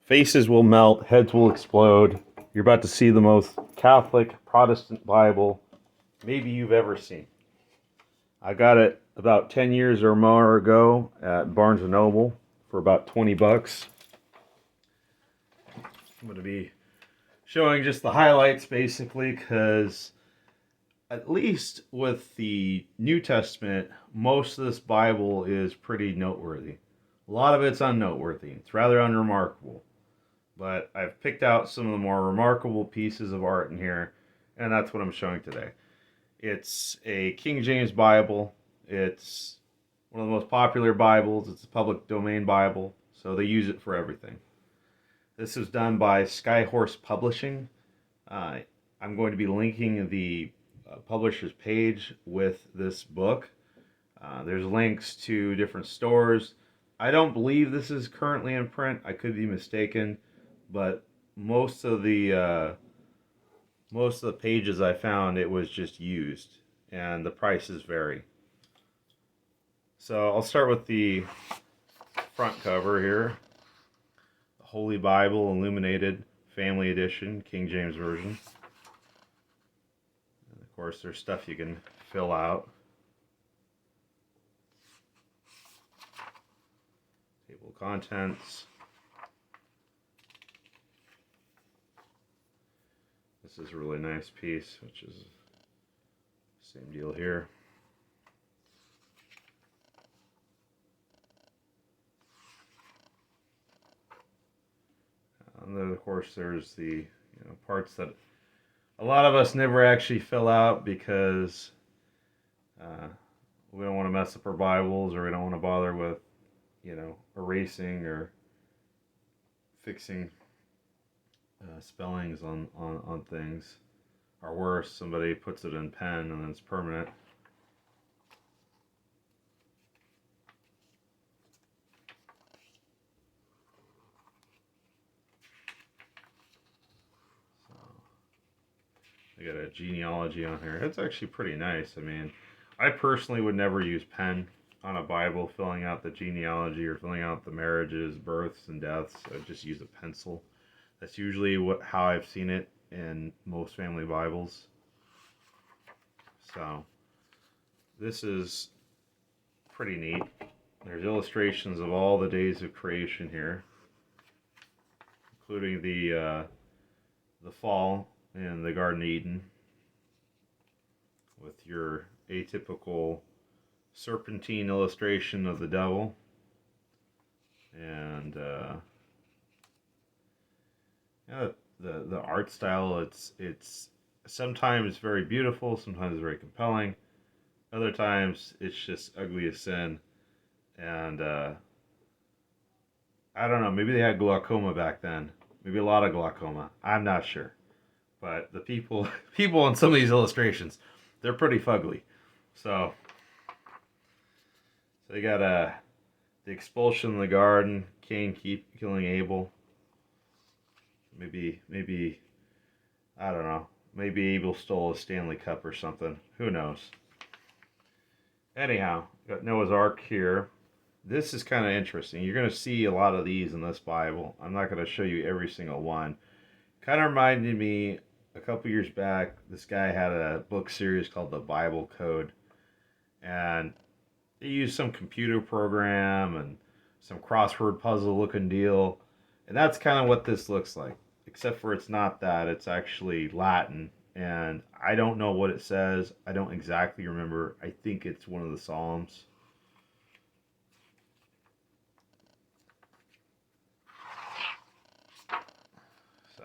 Faces will melt, heads will explode. You're about to see the most Catholic Protestant Bible maybe you've ever seen. I got it about 10 years or more ago at Barnes & Noble for about 20 bucks. I'm going to be showing just the highlights basically because at least with the New Testament, most of this Bible is pretty noteworthy. A lot of it's unnoteworthy. It's rather unremarkable. But I've picked out some of the more remarkable pieces of art in here, and that's what I'm showing today. It's a King James Bible. It's one of the most popular Bibles. It's a public domain Bible, so they use it for everything. This is done by Skyhorse Publishing. I'm going to be linking the publisher's page with this book. There's links to different stores. I don't believe this is currently in print. I could be mistaken. But most of the pages I found, it was just used, and the prices vary. So I'll start with the front cover here. The Holy Bible Illuminated Family Edition, King James Version. And of course, there's stuff you can fill out. Table of contents. This is a really nice piece, which is the same deal here. And then, of course, there's the parts that a lot of us never actually fill out because we don't want to mess up our Bibles, or we don't want to bother with erasing or fixing spellings on things, or worse, somebody puts it in pen and then it's permanent. So I got a genealogy on here. It's actually pretty nice. I mean, I personally would never use pen on a Bible filling out the genealogy or filling out the marriages, births, and deaths. I'd just use a pencil. That's usually how I've seen it in most family Bibles. So this is pretty neat. There's illustrations of all the days of creation here, including the fall in the Garden of Eden, with your atypical serpentine illustration of the devil, and the art style. It's sometimes very beautiful, sometimes very compelling. Other times it's just ugly as sin, and I don't know. Maybe they had glaucoma back then. Maybe a lot of glaucoma. I'm not sure, but the people in some of these illustrations, they're pretty fugly. So they got the expulsion in the garden, Cain killing Abel. Maybe I don't know. Maybe Abel stole a Stanley Cup or something. Who knows? Anyhow, got Noah's Ark here. This is kind of interesting. You're going to see a lot of these in this Bible. I'm not going to show you every single one. Kind of reminded me a couple years back, this guy had a book series called The Bible Code. And they used some computer program and some crossword puzzle looking deal. And that's kind of what this looks like. Except for it's not that. It's actually Latin. And I don't know what it says. I don't exactly remember. I think it's one of the Psalms. So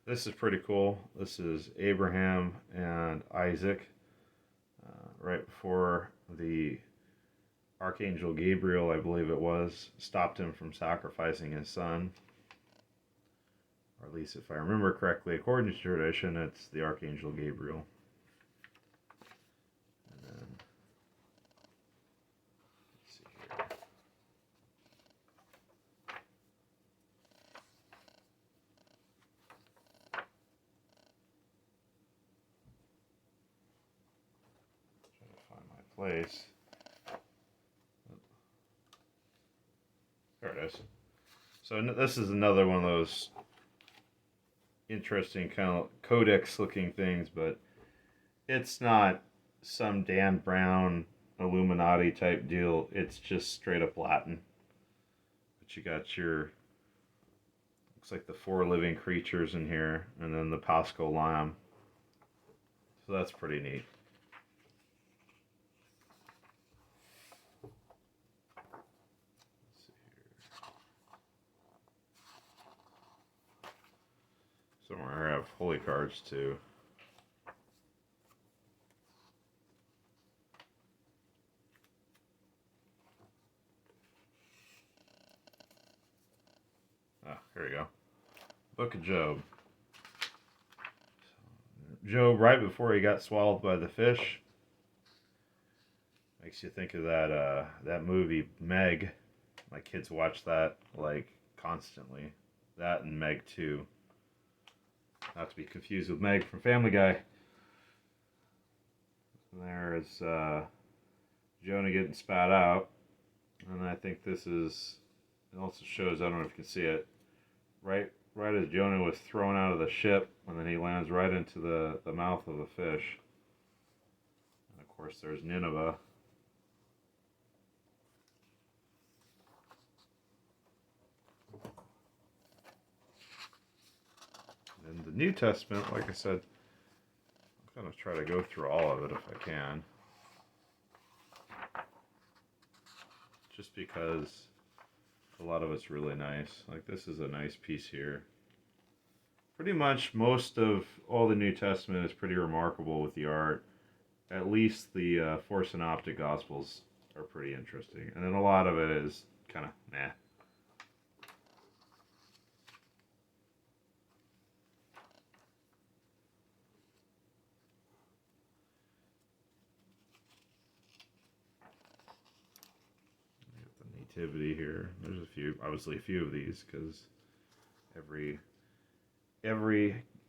this is pretty cool. This is Abraham and Isaac. Right before the Archangel Gabriel, I believe it was, stopped him from sacrificing his son. Or at least if I remember correctly, according to tradition, it's the Archangel Gabriel. And then, let's see here. Trying to find my place. There it is. So this is another one of those interesting kind of codex looking things, but it's not some Dan Brown Illuminati type deal. It's just straight up Latin. But you got your, looks like the 4 living creatures in here, and then the Paschal Lamb. So that's pretty neat. Let's see here. Somewhere I have holy cards too. Here we go. Book of Job. Job, right before he got swallowed by the fish. Makes you think of that movie Meg. My kids watch that like constantly. That and Meg 2. Not to be confused with Meg from Family Guy. There's Jonah getting spat out. And I think this is, it also shows, I don't know if you can see it, right as Jonah was thrown out of the ship, and then he lands right into the mouth of the fish. And of course there's Nineveh. In the New Testament, like I said, I'm going to try to go through all of it if I can. Just because a lot of it's really nice. Like this is a nice piece here. Pretty much most of all the New Testament is pretty remarkable with the art. At least the 4 synoptic gospels are pretty interesting. And then a lot of it is kind of meh. Nativity here. There's a few, obviously a few of these, because every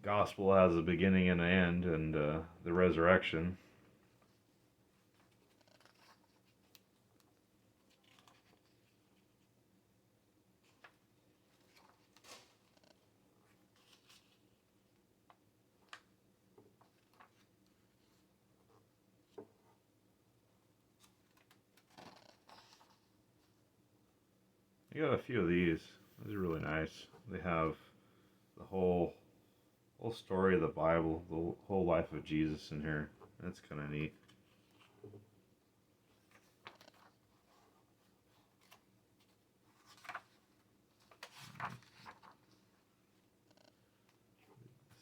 gospel has a beginning and an end, and the resurrection. You got a few of these. These are really nice. They have the whole story of the Bible, the whole life of Jesus in here. That's kind of neat.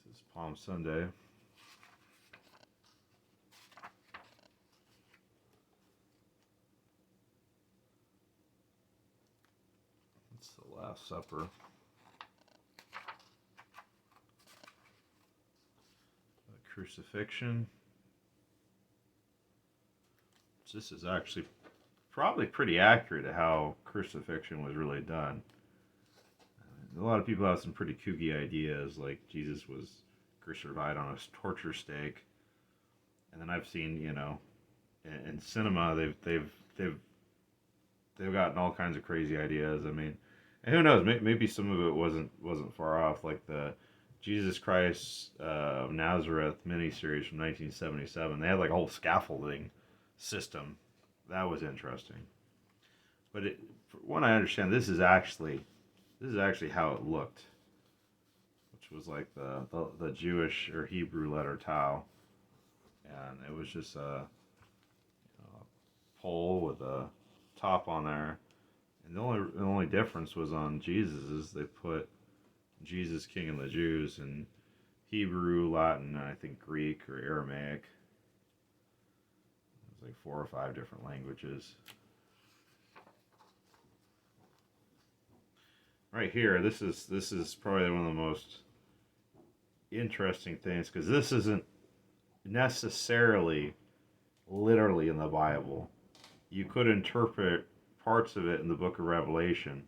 This is Palm Sunday. It's the Last Supper. Crucifixion. This is actually probably pretty accurate to how crucifixion was really done. A lot of people have some pretty kooky ideas, like Jesus was crucified on a torture stake, and then I've seen, in cinema they've gotten all kinds of crazy ideas. I mean, and who knows? Maybe some of it wasn't far off, like the Jesus Christ of Nazareth miniseries from 1977. They had like a whole scaffolding system. That was interesting. But from what I understand, this is actually how it looked, which was like the Jewish or Hebrew letter Tau, and it was just a pole with a top on there, and the only difference was on Jesus is they put Jesus, King of the Jews, in Hebrew, Latin, and I think Greek or Aramaic. It's like 4 or 5 different languages. Right here, this is probably one of the most interesting things, because this isn't necessarily literally in the Bible. You could interpret parts of it in the book of Revelation.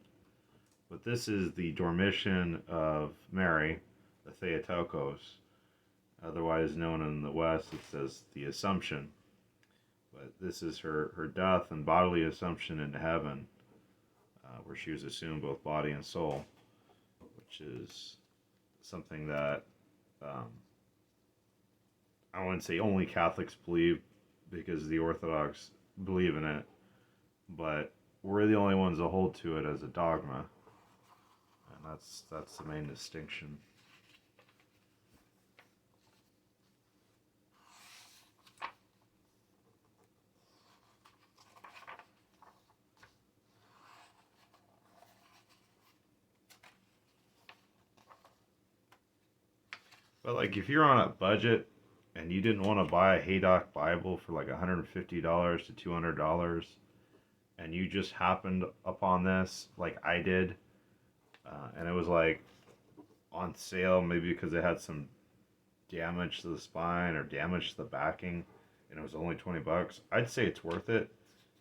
But this is the Dormition of Mary, the Theotokos, otherwise known in the West as the Assumption. But this is her death and bodily assumption into heaven. where she was assumed both body and soul, which is something that I wouldn't say only Catholics believe, because the Orthodox believe in it, but we're the only ones that hold to it as a dogma, and that's the main distinction. But like, if you're on a budget and you didn't want to buy a Haydock Bible for like $150 to $200, and you just happened upon this, like I did, and it was like on sale, maybe because it had some damage to the spine or damage to the backing, and it was only $20, I'd say it's worth it.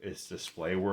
It's display worthy.